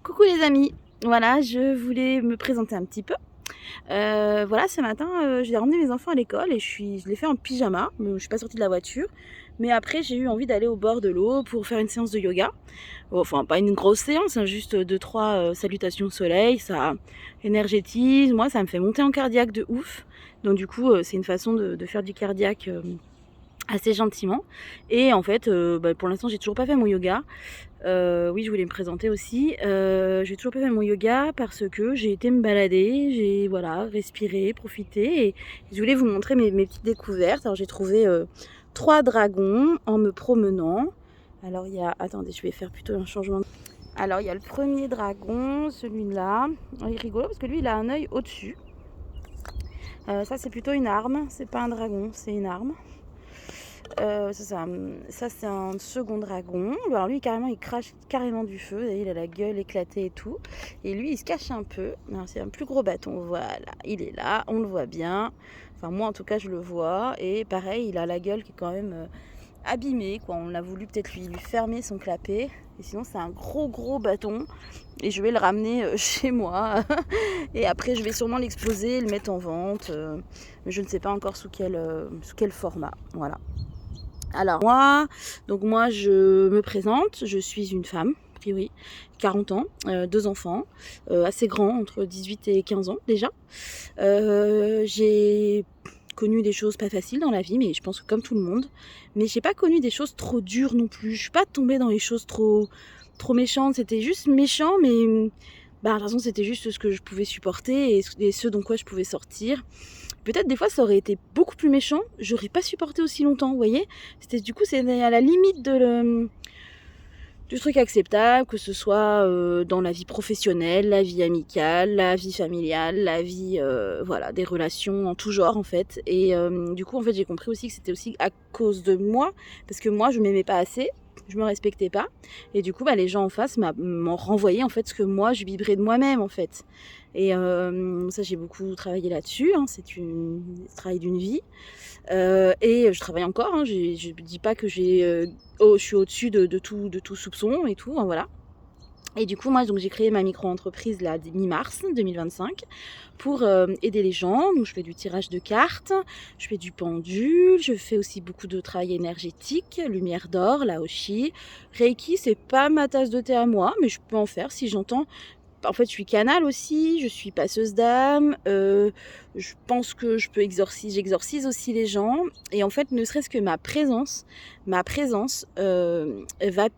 Coucou les amis, voilà, je voulais me présenter un petit peu. Voilà, ce matin, j'ai ramené mes enfants à l'école et je l'ai fait en pyjama. Je suis pas sortie de la voiture, mais après j'ai eu envie d'aller au bord de l'eau pour faire une séance de yoga. Enfin, pas une grosse séance, hein, juste 2-3 salutations au soleil, ça énergétise. Moi, ça me fait monter en cardiaque de ouf. Donc du coup, c'est une façon de faire du cardiaque assez gentiment. Et en fait, pour l'instant, j'ai toujours pas fait mon yoga. Oui, je voulais me présenter aussi. J'ai toujours pas fait mon yoga parce que j'ai été me balader, j'ai voilà, respiré, profité et je voulais vous montrer mes petites découvertes. Alors j'ai trouvé 3 dragons en me promenant. Alors il y a... Attendez, je vais faire plutôt un changement. Alors il y a le premier dragon, celui-là. Il est rigolo parce que lui il a un œil au-dessus. Ça c'est plutôt une arme, c'est pas un dragon, c'est une arme. Ça c'est un second dragon. Alors lui carrément il crache carrément du feu. Vous voyez, il a la gueule éclatée et tout. Et lui il se cache un peu. C'est un plus gros bâton. Voilà, il est là, on le voit bien. Enfin moi en tout cas je le vois. Et pareil il a la gueule qui est quand même abîmée quoi. On a voulu peut-être lui fermer son clapet. Et sinon c'est un gros bâton. Et je vais le ramener chez moi. Et après je vais sûrement l'exposer, le mettre en vente. Mais je ne sais pas encore sous quel format. Voilà. Alors moi je me présente, je suis une femme, a priori, 40 ans, 2 enfants, assez grands, entre 18 et 15 ans déjà. J'ai connu des choses pas faciles dans la vie, mais je pense que comme tout le monde. Mais j'ai pas connu des choses trop dures non plus. Je suis pas tombée dans les choses trop méchantes. C'était juste méchant, mais de toute façon c'était juste ce que je pouvais supporter et ce dont quoi je pouvais sortir. Peut-être des fois ça aurait été beaucoup plus méchant, j'aurais pas supporté aussi longtemps, vous voyez. Du coup c'est à la limite du truc acceptable, que ce soit dans la vie professionnelle, la vie amicale, la vie familiale, la vie voilà, des relations en tout genre en fait. Et du coup en fait j'ai compris aussi que c'était aussi à cause de moi, parce que moi je m'aimais pas assez, je me respectais pas, et du coup les gens en face m'ont renvoyé en fait ce que moi je vibrais de moi-même en fait. Et ça j'ai beaucoup travaillé là-dessus, hein, c'est le travail d'une vie. Et je travaille encore, hein, je ne dis pas que je suis au-dessus de tout soupçon et tout, hein, voilà. Et du coup, moi, donc, j'ai créé ma micro-entreprise là, mi-mars 2025 pour aider les gens. Donc, je fais du tirage de cartes, je fais du pendule, je fais aussi beaucoup de travail énergétique, lumière d'or, laoshi. Reiki, c'est pas ma tasse de thé à moi, mais je peux en faire si j'entends. En fait, je suis canal aussi, je suis passeuse d'âme, je pense que j'exorcise aussi les gens. Et en fait, ne serait-ce que ma présence va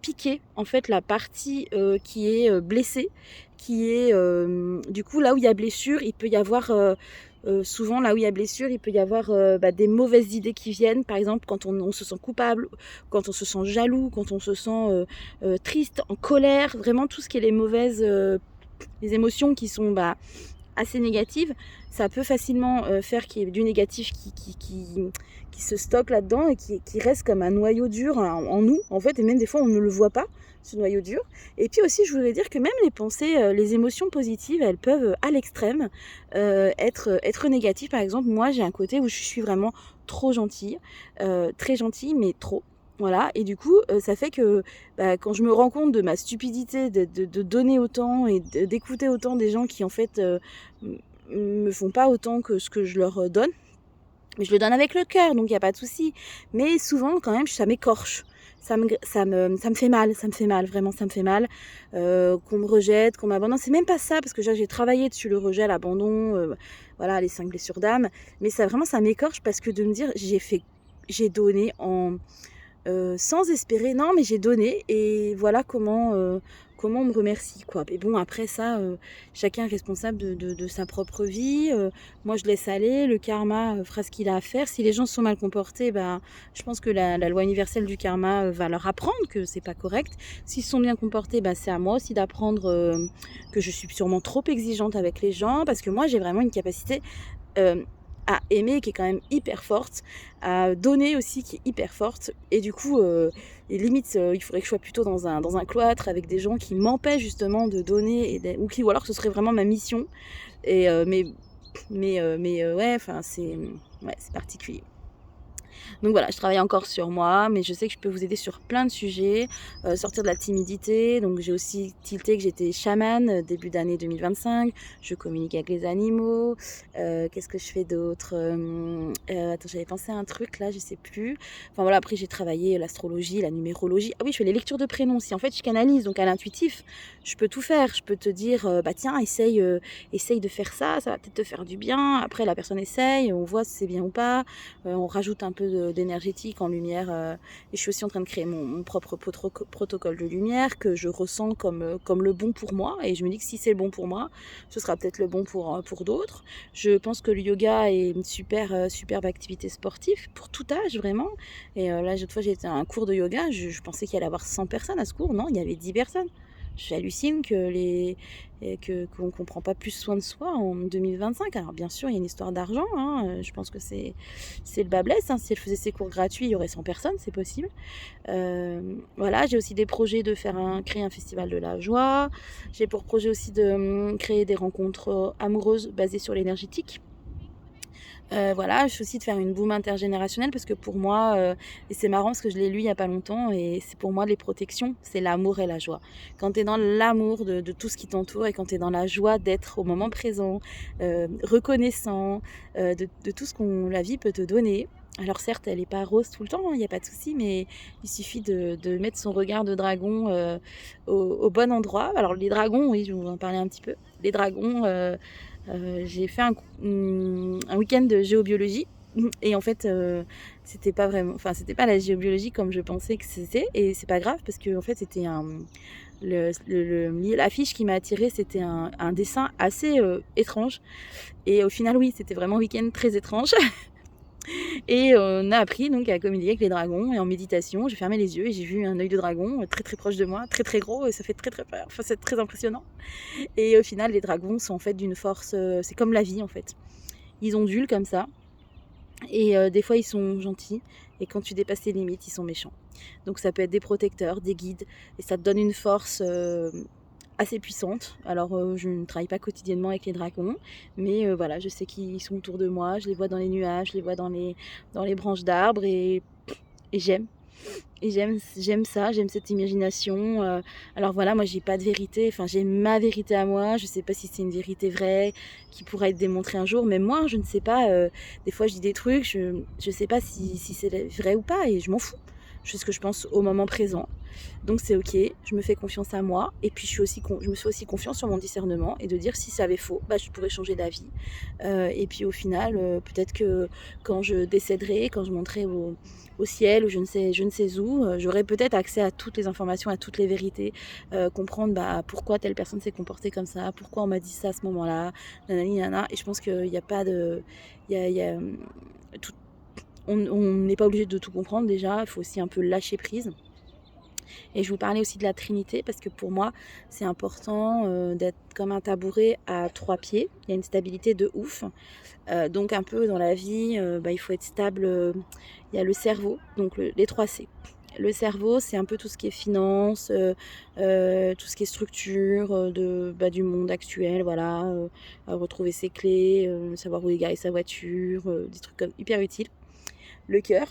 piquer en fait la partie qui est blessée, qui est du coup là où il y a blessure, il peut y avoir souvent là où il y a blessure, il peut y avoir des mauvaises idées qui viennent. Par exemple, quand on se sent coupable, quand on se sent jaloux, quand on se sent triste, en colère, vraiment tout ce qui est les émotions qui sont assez négatives, ça peut facilement faire qu'il y ait du négatif qui se stocke là-dedans et qui reste comme un noyau dur en nous, en fait, et même des fois on ne le voit pas, ce noyau dur. Et puis aussi, je voudrais dire que même les pensées, les émotions positives, elles peuvent, à l'extrême, être négatives. Par exemple, moi, j'ai un côté où je suis vraiment trop gentille, très gentille, mais trop. Voilà, et du coup, ça fait que quand je me rends compte de ma stupidité de donner autant et d'écouter autant des gens qui en fait me font pas autant que ce que je leur donne, mais je le donne avec le cœur, donc il n'y a pas de souci. Mais souvent, quand même, ça m'écorche. Ça me fait mal, vraiment, ça me fait mal. Qu'on me rejette, qu'on m'abandonne. C'est même pas ça, parce que j'ai travaillé dessus le rejet, l'abandon, voilà, les 5 blessures d'âme. Mais ça, vraiment, ça m'écorche parce que de me dire, j'ai donné sans espérer, non mais j'ai donné et voilà comment on me remercie quoi. Et bon après ça, chacun est responsable de sa propre vie. Moi je laisse aller, le karma fera ce qu'il a à faire. Si les gens se sont mal comportés, je pense que la loi universelle du karma va leur apprendre que c'est pas correct. S'ils se sont bien comportés, c'est à moi aussi d'apprendre que je suis sûrement trop exigeante avec les gens, parce que moi j'ai vraiment une capacité à aimer qui est quand même hyper forte, à donner aussi qui est hyper forte, et du coup et limite il faudrait que je sois plutôt dans un cloître avec des gens qui m'empêchent justement de donner ou alors que ce serait vraiment ma mission. Et ouais, enfin c'est particulier. Donc voilà, je travaille encore sur moi, mais je sais que je peux vous aider sur plein de sujets, sortir de la timidité. Donc j'ai aussi tilté que j'étais chamane début d'année 2025. Je communique avec les animaux. Qu'est-ce que je fais d'autre? Attends, j'avais pensé à un truc là, je sais plus. Enfin voilà, après j'ai travaillé l'astrologie, la numérologie. Ah oui, je fais les lectures de prénoms aussi. En fait, je canalise, donc à l'intuitif, je peux tout faire. Je peux te dire, bah tiens, essaye de faire ça, ça va peut-être te faire du bien. Après, la personne essaye, on voit si c'est bien ou pas. On rajoute un peu d'énergétique en lumière. Et je suis aussi en train de créer mon propre protocole de lumière que je ressens comme le bon pour moi. Et je me dis que si c'est le bon pour moi, ce sera peut-être le bon pour d'autres. Je pense que le yoga est une superbe activité sportive pour tout âge, vraiment. Et là, l'autre fois, j'ai été à un cours de yoga. Je pensais qu'il allait y avoir 100 personnes à ce cours. Non, il y avait 10 personnes. J'hallucine qu'on ne prend pas plus soin de soi en 2025. Alors bien sûr, il y a une histoire d'argent. Hein. Je pense que c'est le bas blesse. Hein. Si elle faisait ses cours gratuits, il y aurait 100 personnes, c'est possible. Voilà, j'ai aussi des projets de créer un festival de la joie. J'ai pour projet aussi de créer des rencontres amoureuses basées sur l'énergétique. Voilà, je suis aussi de faire une boum intergénérationnelle parce que pour moi, et c'est marrant parce que je l'ai lu il y a pas longtemps et c'est pour moi les protections, c'est l'amour et la joie. Quand tu es dans l'amour de tout ce qui t'entoure et quand tu es dans la joie d'être au moment présent, reconnaissant de tout ce que la vie peut te donner. Alors certes, elle n'est pas rose tout le temps, il n'y a pas de souci, mais il suffit de mettre son regard de dragon au bon endroit. Alors les dragons, oui, je vais vous en parler un petit peu. Les dragons, j'ai fait un week-end de géobiologie et en fait c'était pas vraiment, enfin c'était pas la géobiologie comme je pensais que c'était et c'est pas grave parce que en fait c'était l'affiche qui m'a attirée, c'était un dessin assez étrange et au final oui c'était vraiment un week-end très étrange. Et on a appris donc à communiquer avec les dragons et en méditation, j'ai fermé les yeux et j'ai vu un œil de dragon très très proche de moi, très très gros et ça fait très très peur, enfin c'est très impressionnant. Et au final les dragons sont en fait d'une force, c'est comme la vie en fait. Ils ondulent comme ça et des fois ils sont gentils et quand tu dépasses tes limites ils sont méchants. Donc ça peut être des protecteurs, des guides et ça te donne une force assez puissante. Alors je ne travaille pas quotidiennement avec les dragons, mais voilà, je sais qu'ils sont autour de moi, je les vois dans les nuages, je les vois dans les branches d'arbres et j'aime. Et j'aime ça, j'aime cette imagination. Alors voilà, moi j'ai pas de vérité, enfin j'ai ma vérité à moi. Je sais pas si c'est une vérité vraie qui pourra être démontrée un jour, mais moi je ne sais pas. Des fois je dis des trucs, je sais pas si c'est vrai ou pas et je m'en fous. Je fais ce que je pense au moment présent. Donc c'est ok, je me fais confiance à moi et puis je me fais aussi confiance sur mon discernement et de dire si ça avait faux, bah, je pourrais changer d'avis. Et puis au final, peut-être que quand je décéderai, quand je monterai au ciel ou je ne sais où, j'aurai peut-être accès à toutes les informations, à toutes les vérités, comprendre bah, pourquoi telle personne s'est comportée comme ça, pourquoi on m'a dit ça à ce moment-là, nanani, nanana. Et je pense qu'il n'y a pas de... Il y a, tout, on n'est pas obligé de tout comprendre déjà, il faut aussi un peu lâcher prise. Et je vous parlais aussi de la Trinité parce que pour moi, c'est important d'être comme un tabouret à 3 pieds. Il y a une stabilité de ouf. Donc un peu dans la vie, bah, il faut être stable. Il y a le cerveau, donc les 3 C. Le cerveau, c'est un peu tout ce qui est finance, tout ce qui est structure du monde actuel, voilà, retrouver ses clés, savoir où égarer sa voiture, des trucs comme hyper utiles. Le cœur.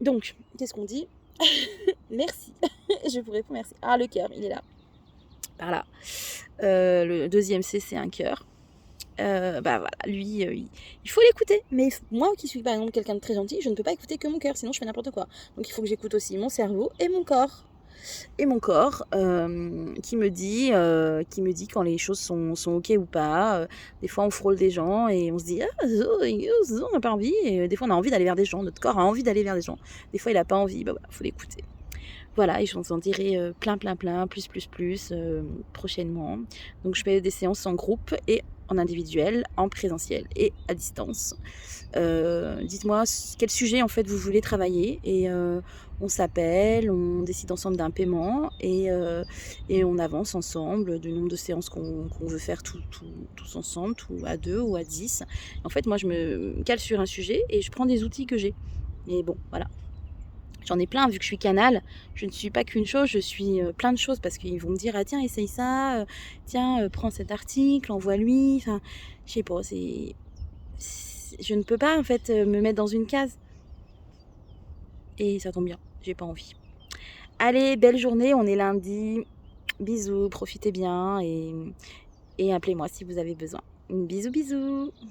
Donc, qu'est-ce qu'on dit? Merci. Je vous réponds merci. Ah, le cœur, il est là. Par là. Le deuxième C, c'est un cœur. Bah voilà, lui, il faut l'écouter. Mais moi qui suis par exemple quelqu'un de très gentil, je ne peux pas écouter que mon cœur, sinon je fais n'importe quoi. Donc il faut que j'écoute aussi mon cerveau et mon corps. Et mon corps qui me dit quand les choses sont ok ou pas. Des fois on frôle des gens et on se dit on n'a pas envie, et des fois on a envie d'aller vers des gens, notre corps a envie d'aller vers des gens, des fois il n'a pas envie, bah voilà, faut l'écouter. Voilà, et je vous en dirai plein, plus, prochainement. Donc je fais des séances en groupe et en individuel, en présentiel et à distance. Dites-moi quel sujet en fait vous voulez travailler et on s'appelle, on décide ensemble d'un paiement et on avance ensemble du nombre de séances qu'on veut faire tous ensemble, à 2 ou à 10. En fait, moi je me cale sur un sujet et je prends des outils que j'ai. Et bon, voilà. J'en ai plein, vu que je suis canal, je ne suis pas qu'une chose, je suis plein de choses parce qu'ils vont me dire: «Ah tiens, essaye ça, tiens, prends cet article, envoie-lui», enfin, je sais pas, je ne peux pas en fait, me mettre dans une case et ça tombe bien, j'ai pas envie. Allez, belle journée, on est lundi. Bisous, profitez bien et appelez-moi si vous avez besoin. Bisous, bisous.